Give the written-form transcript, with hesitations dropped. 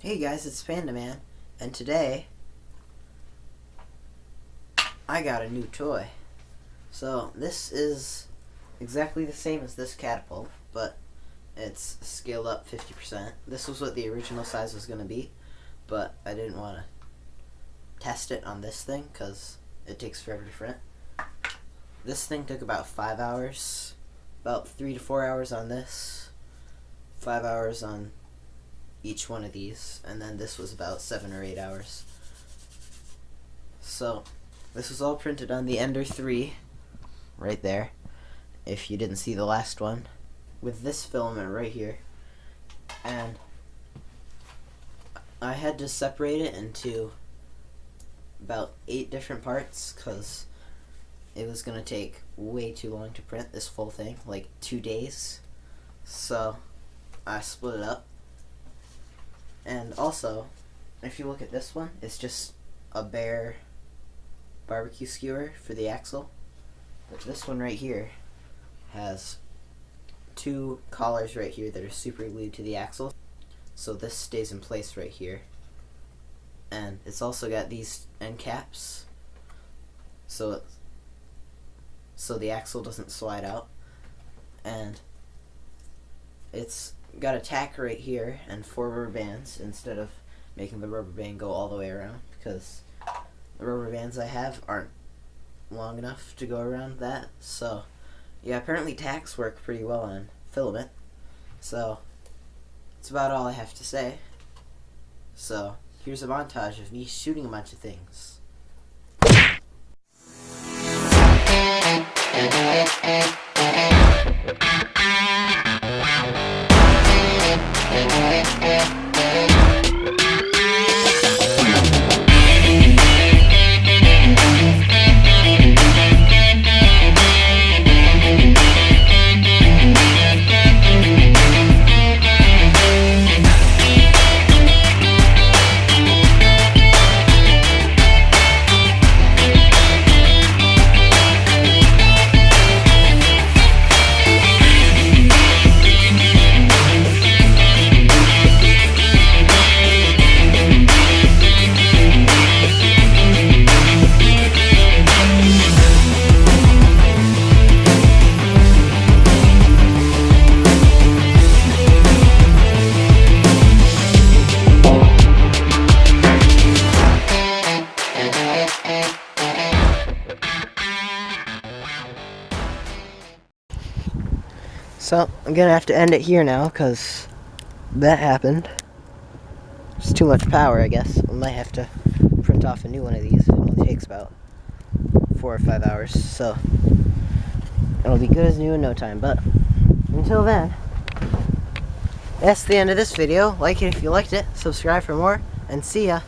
Hey guys, it's Panda Man, and today I got a new toy. So this is exactly the same as this Catapult, but it's scaled up 50%. This was what the original size was going to be, but I didn't want to test it on this thing because it takes forever to print. This thing took about 5 hours, about 3 to 4 hours on this, 5 hours on each one of these, and then this was about 7 or 8 hours. So this was all printed on the Ender 3 right there, if you didn't see the last one, with this filament right here. And I had to separate it into about 8 different parts because it was going to take way too long to print this full thing, like 2 days. So I split it up. And also, if you look at this one, it's just a bare barbecue skewer for the axle. But this one right here has 2 collars right here that are super glued to the axle. So this stays in place right here. And it's also got these end caps. So the axle doesn't slide out. And it's got a tack right here and 4 rubber bands instead of making the rubber band go all the way around, because the rubber bands I have aren't long enough to go around that. So yeah, apparently tacks work pretty well on filament. So that's about all I have to say. So here's a montage of me shooting a bunch of things. So I'm gonna have to end it here now because that happened. It's too much power, I guess. I might have to print off a new one of these. It only takes about 4 or 5 hours, so it'll be good as new in no time. But until then, that's the end of this video. Like it if you liked it, subscribe for more, and see ya.